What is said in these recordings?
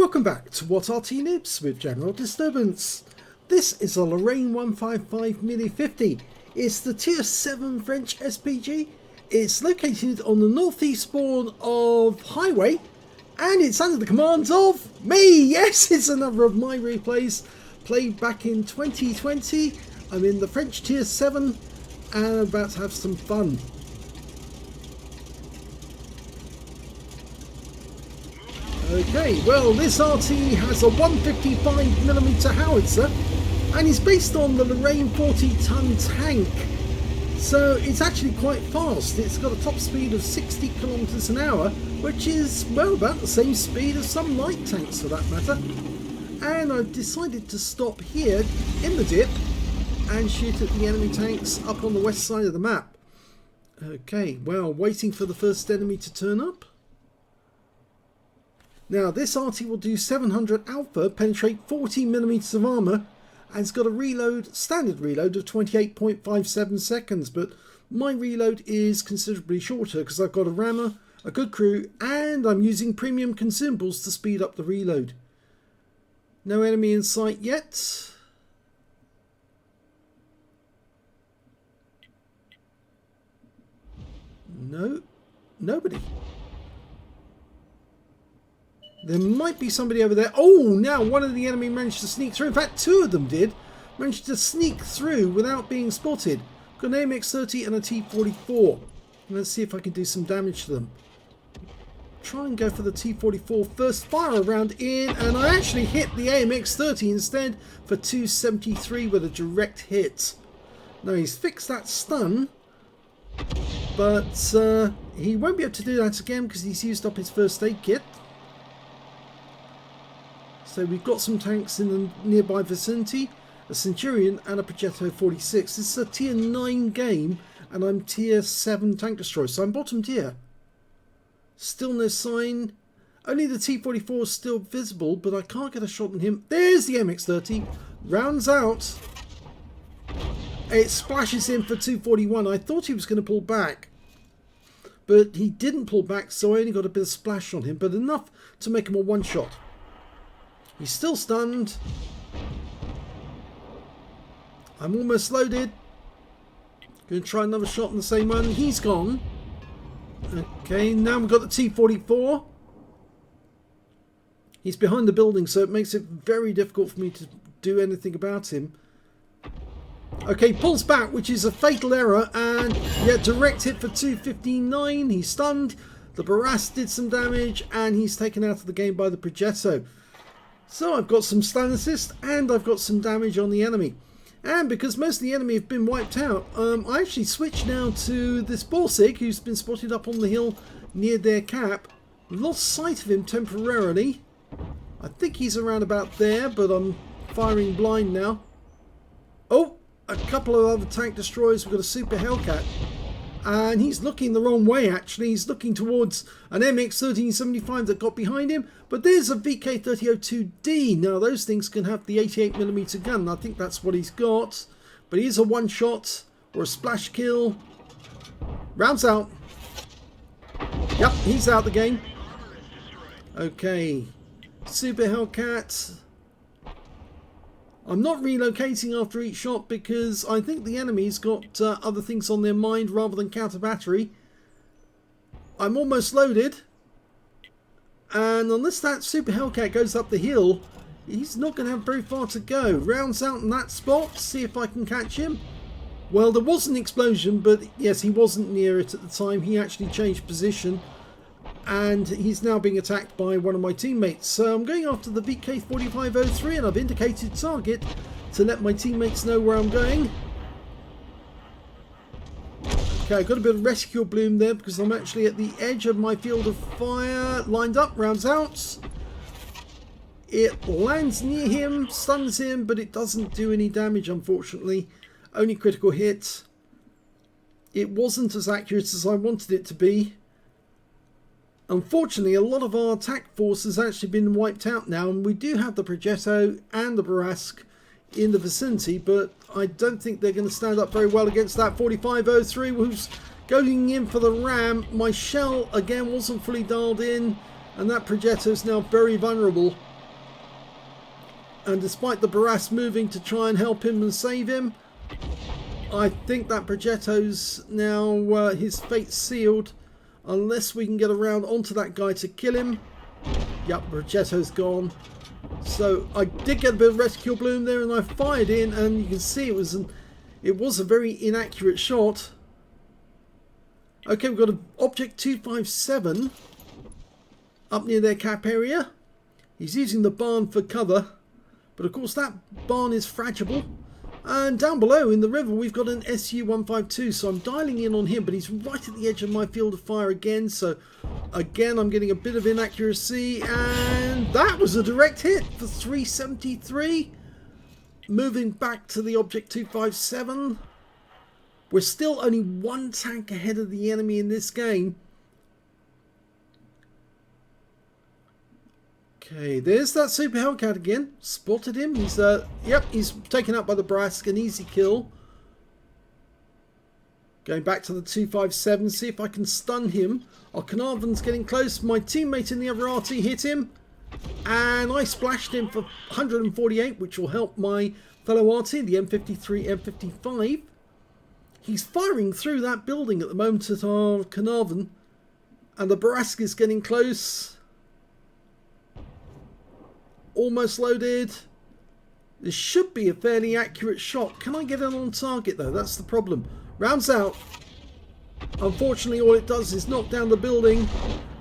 Welcome back to What Arty Noobs with General Disturbance. This is a Lorraine 155 Mini 50. It's the Tier 7 French SPG. It's located on the northeast spawn of Highway, and it's under the commands of me. Yes, it's another of my replays played back in 2020. I'm in the French Tier 7 and I'm about to have some fun. Okay, well, this Arty has a 155mm howitzer and is based on the Lorraine 40-ton tank. So it's actually quite fast. It's got a top speed of 60 kilometers an hour, which is, well, about the same speed as some light tanks for that matter. And I've decided to stop here in the dip and shoot at the enemy tanks up on the west side of the map. Okay, well, waiting for the first enemy to turn up. Now, this Arty will do 700 alpha, penetrate 40mm of armour, and it's got a standard reload of 28.57 seconds, but my reload is considerably shorter because I've got a rammer, a good crew, and I'm using premium consumables to speed up the reload. No enemy in sight yet. No, nobody. There might be somebody over there. Oh, now one of the enemy managed to sneak through. In fact, two of them did. Managed to sneak through without being spotted. Got an AMX-30 and a T-44. Let's see if I can do some damage to them. Try and go for the T-44 first. Fire a round in, and I actually hit the AMX-30 instead for 273 with a direct hit. Now, he's fixed that stun, but he won't be able to do that again because he's used up his first aid kit. So we've got some tanks in the nearby vicinity, a Centurion and a Progetto 46. This is a tier 9 game and I'm tier 7 tank destroyer, so I'm bottom tier. Still no sign. Only the T-44 is still visible, but I can't get a shot on him. There's the MX-30. Rounds out. It splashes him for 241. I thought he was going to pull back, but he didn't pull back, so I only got a bit of splash on him, but enough to make him a one-shot. He's still stunned. I'm almost loaded. Going to try another shot on the same one. He's gone. Okay, now we've got the T-44. He's behind the building, so it makes it very difficult for me to do anything about him. Okay, pulls back, which is a fatal error, and yeah, direct hit for 259. He's stunned. The Barras did some damage, and he's taken out of the game by the Progetto. So I've got some stun assist and I've got some damage on the enemy. And because most of the enemy have been wiped out, I actually switched now to this Borsig who's been spotted up on the hill near their cap. Lost sight of him temporarily. I think he's around about there, but I'm firing blind now. Oh, a couple of other tank destroyers. We've got a Super Hellcat. And he's looking the wrong way, actually. He's looking towards an MX-1375 that got behind him. But there's a VK-3002D. Now, those things can have the 88mm gun. I think that's what he's got. But he's a one-shot or a splash kill. Rounds out. Yep, he's out the game. Okay. Super Hellcat. I'm not relocating after each shot because I think the enemy's got other things on their mind rather than counter battery. I'm almost loaded. And unless that Super Hellcat goes up the hill, he's not going to have very far to go. Rounds out in that spot. See if I can catch him. Well, there was an explosion, but yes, he wasn't near it at the time. He actually changed position. And he's now being attacked by one of my teammates. So I'm going after the VK-4503 and I've indicated target to let my teammates know where I'm going. Okay, I've got a bit of rescue bloom there because I'm actually at the edge of my field of fire. Lined up, rounds out. It lands near him, stuns him, but it doesn't do any damage, unfortunately. Only critical hit. It wasn't as accurate as I wanted it to be. Unfortunately, a lot of our attack force has actually been wiped out now, and we do have the Progetto and the Barras in the vicinity, but I don't think they're going to stand up very well against that 4503 who's going in for the ram. My shell again wasn't fully dialed in, and that Progetto is now very vulnerable. And despite the Barras moving to try and help him and save him, I think that Progetto's now his fate sealed. Unless we can get around onto that guy to kill him. Yep, Progetto's gone. So I did get a bit of reticule bloom there, and I fired in, and you can see it was a very inaccurate shot. Okay, we've got an Object 257 up near their cap area. He's using the barn for cover, but of course that barn is fragile. And down below in the river we've got an SU-152, so I'm dialing in on him, but he's right at the edge of my field of fire again, so again I'm getting a bit of inaccuracy, and that was a direct hit for 373. Moving back to the Object 257. We're still only one tank ahead of the enemy in this game. Okay, there's that Super Hellcat again. Spotted him. He's yep, he's taken out by the Brask. An easy kill. Going back to the 257, see if I can stun him. Our Carnarvon's getting close. My teammate in the other Arty hit him, and I splashed him for 148, which will help my fellow Arty, the M53, M55. He's firing through that building at the moment at our Carnarvon, and the Brask is getting close. Almost loaded. This should be a fairly accurate shot. Can I get it on target though? That's the problem. Rounds out. Unfortunately, all it does is knock down the building,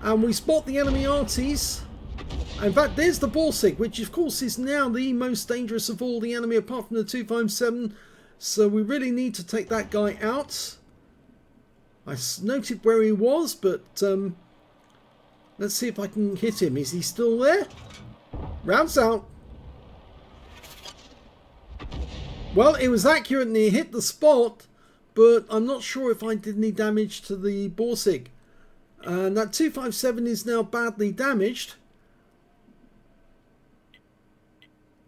and we spot the enemy Arties. In fact, there's the Borsig, which of course is now the most dangerous of all the enemy apart from the 257. So we really need to take that guy out. I noted where he was, but let's see if I can hit him. Is he still there? Rounds out. Well, it was accurate and he hit the spot, but I'm not sure if I did any damage to the Borsig. And that 257 is now badly damaged.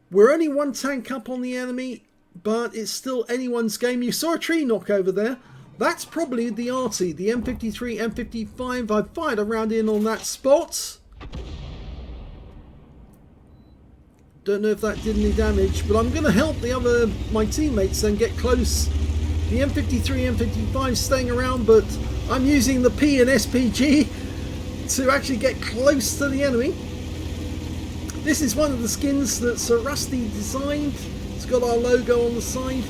We're only one tank up on the enemy, but it's still anyone's game. You saw a tree knock over there. That's probably the Arty, the M53, M55. I fired a round in on that spot. Don't know if that did any damage, but I'm going to help my teammates then get close. The M53, M55 staying around, but I'm using the P and SPG to actually get close to the enemy. This is one of the skins that's Rusty designed. It's got our logo on the side.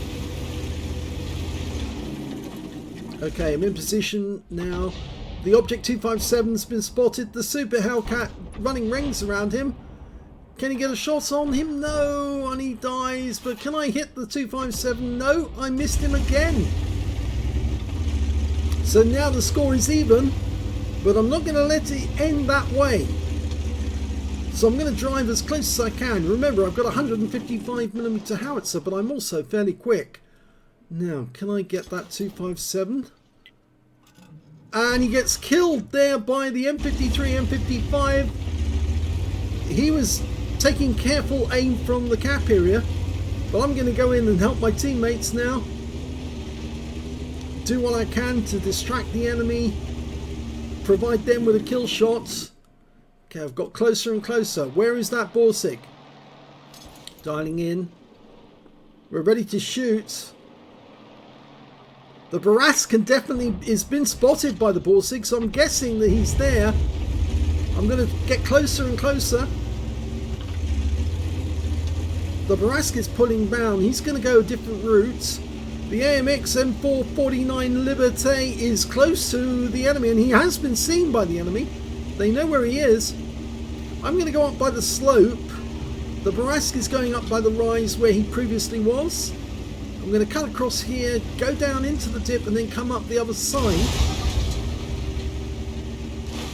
Okay, I'm in position now. The Object 257's been spotted. The Super Hellcat running rings around him. Can he get a shot on him? No, and he dies. But can I hit the 257? No, I missed him again. So now the score is even, but I'm not going to let it end that way. So I'm going to drive as close as I can. Remember, I've got a 155mm howitzer, but I'm also fairly quick. Now, can I get that 257? And he gets killed there by the M53, M55. He was taking careful aim from the cap area, but I'm going to go in and help my teammates now. Do what I can to distract the enemy, provide them with a kill shot. Okay, I've got closer and closer. Where is that Borsig? Dialing in. We're ready to shoot. The Barras has been spotted by the Borsig, so I'm guessing that he's there. I'm going to get closer and closer. The Barras is pulling down. He's going to go a different route. The AMX M449 Liberté is close to the enemy, and he has been seen by the enemy. They know where he is. I'm going to go up by the slope. The Barras is going up by the rise where he previously was. I'm going to cut across here, go down into the dip, and then come up the other side.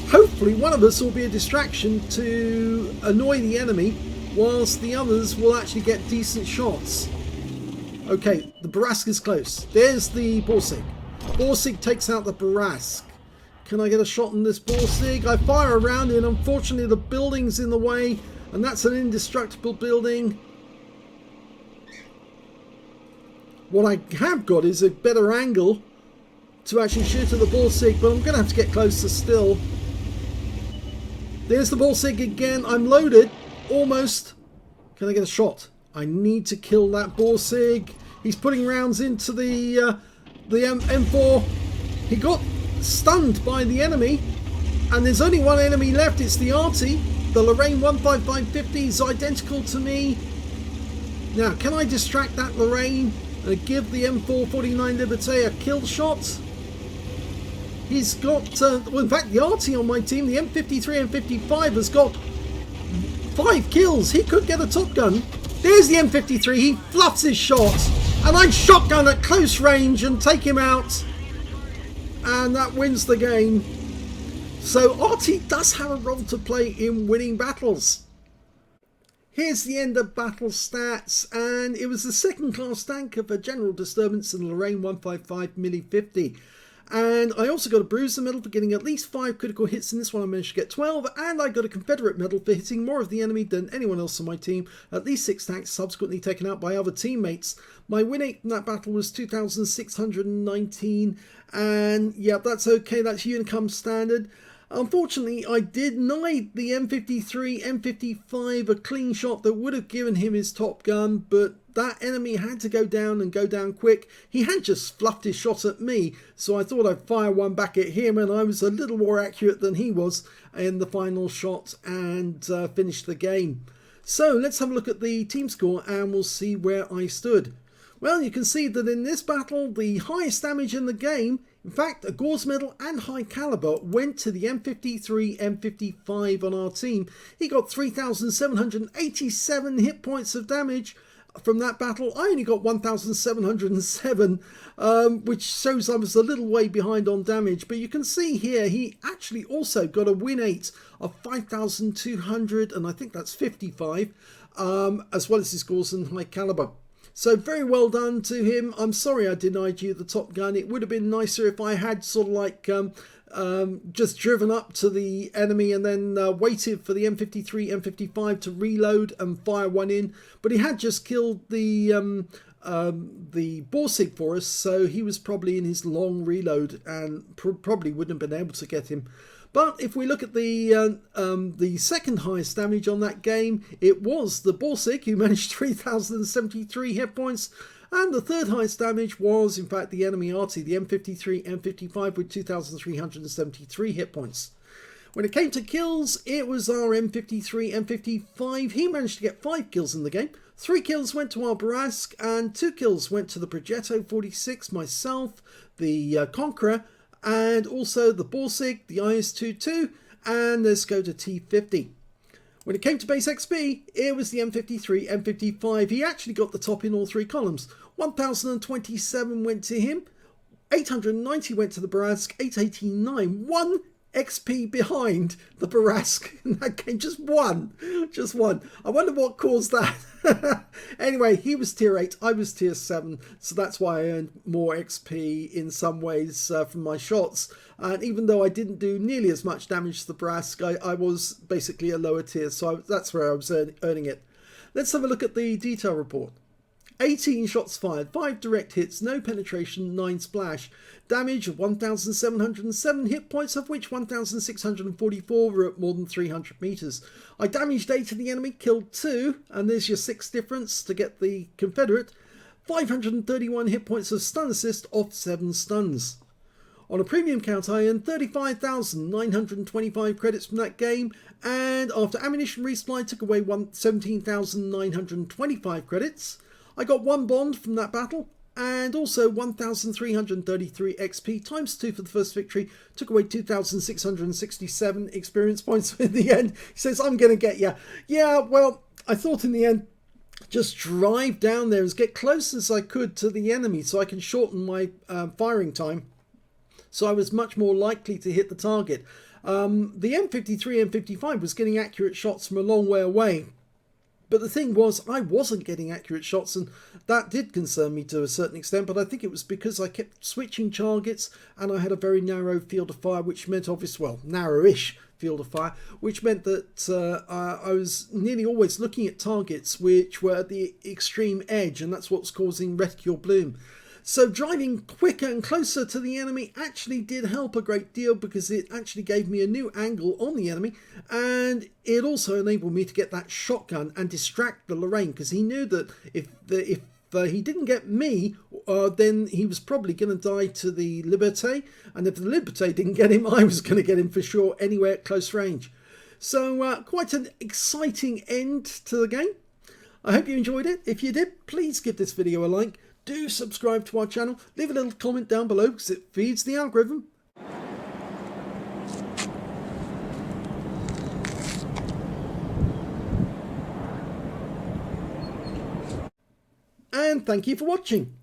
Hopefully one of us will be a distraction to annoy the enemy, whilst the others will actually get decent shots. Okay, the Barras is close. There's the Borsig. Borsig takes out the Barras. Can I get a shot on this Borsig? I fire around it. Unfortunately, the building's in the way, and that's an indestructible building. What I have got is a better angle to actually shoot at the Borsig, but I'm going to have to get closer still. There's the Borsig again. I'm loaded. Almost. Can I get a shot? I need to kill that Borsig. He's putting rounds into the M4. He got stunned by the enemy, and there's only one enemy left. It's the Arty. The Lorraine 15550 is identical to me. Now, can I distract that Lorraine and give the M449 Liberté a kill shot? He's got, well, in fact, the Arty on my team, the M53 M55, has got 5 kills. He could get a top gun. There's the M53. He fluffs his shot, and I shotgun at close range and take him out, and that wins the game. So Arty does have a role to play in winning battles. Here's the end of battle stats, and it was the second class tank of a general disturbance in the Lorraine 155 Milli 50. And I also got a Bruiser medal for getting at least 5 critical hits in this one. I managed to get 12, and I got a Confederate medal for hitting more of the enemy than anyone else on my team. At least 6 tanks subsequently taken out by other teammates. My win rate in that battle was 2,619, and yeah, that's okay, that's Unicum standard. Unfortunately, I denied the M53, M55 a clean shot that would have given him his top gun, but that enemy had to go down and go down quick. He had just fluffed his shot at me, so I thought I'd fire one back at him, and I was a little more accurate than he was in the final shot and finished the game. So let's have a look at the team score and we'll see where I stood. Well, you can see that in this battle, the highest damage in the game, in fact, a Gauze medal and high caliber, went to the M53, M55 on our team. He got 3,787 hit points of damage from that battle. I only got 1,707, which shows I was a little way behind on damage. But you can see here, he actually also got a win rate of 5,200, and I think that's 55, as well as his Gauze and high caliber. So very well done to him. I'm sorry I denied you the top gun. It would have been nicer if I had sort of like just driven up to the enemy and then waited for the M53, M55 to reload and fire one in. But he had just killed the Borsig for us, so he was probably in his long reload and probably wouldn't have been able to get him. But if we look at the second highest damage on that game, it was the Borsig, who managed 3,073 hit points. And the third highest damage was, in fact, the enemy Arty, the M53, M55, with 2,373 hit points. When it came to kills, it was our M53, M55. He managed to get 5 kills in the game. 3 kills went to our Barask, and 2 kills went to the Progetto 46, myself, the Conqueror, and also the Borsig, the IS-22, and the Skoda T50. When it came to base XP, it was the M53, M55. He actually got the top in all 3 columns. 1,027 went to him, 890 went to the Barask, 889, 1 XP behind the Barask in that game. Just one. I wonder what caused that. Anyway, he was tier 8, I was tier 7, so that's why I earned more XP in some ways from my shots. And even though I didn't do nearly as much damage to the Barask, I was basically a lower tier, so that's where I was earning it. Let's have a look at the detail report. 18 shots fired, 5 direct hits, no penetration, 9 splash. Damage of 1,707 hit points, of which 1,644 were at more than 300 meters. I damaged 8 of the enemy, killed 2, and there's your 6 difference to get the Confederate. 531 hit points of stun assist off 7 stuns. On a premium count, I earned 35,925 credits from that game, and after ammunition resupply, took away 17,925 credits. I got 1 bond from that battle, and also 1,333 XP times 2 for the first victory. Took away 2,667 experience points in the end. He says, I'm going to get you. Yeah, well, I thought in the end, just drive down there and get close as I could to the enemy so I can shorten my firing time. So I was much more likely to hit the target. The M53, M55 was getting accurate shots from a long way away. But the thing was, I wasn't getting accurate shots, and that did concern me to a certain extent, but I think it was because I kept switching targets, and I had a very narrow field of fire, which meant narrowish field of fire, which meant that I was nearly always looking at targets which were at the extreme edge, and that's what's causing reticule bloom. So driving quicker and closer to the enemy actually did help a great deal, because it actually gave me a new angle on the enemy, and it also enabled me to get that shotgun and distract the Lorraine, because he knew that if he didn't get me, then he was probably going to die to the Liberté, and if the Liberté didn't get him, I was going to get him for sure anywhere at close range. So quite an exciting end to the game. I hope you enjoyed it. If you did, please give this video a like. Do subscribe to our channel. Leave a little comment down below, because it feeds the algorithm. And thank you for watching.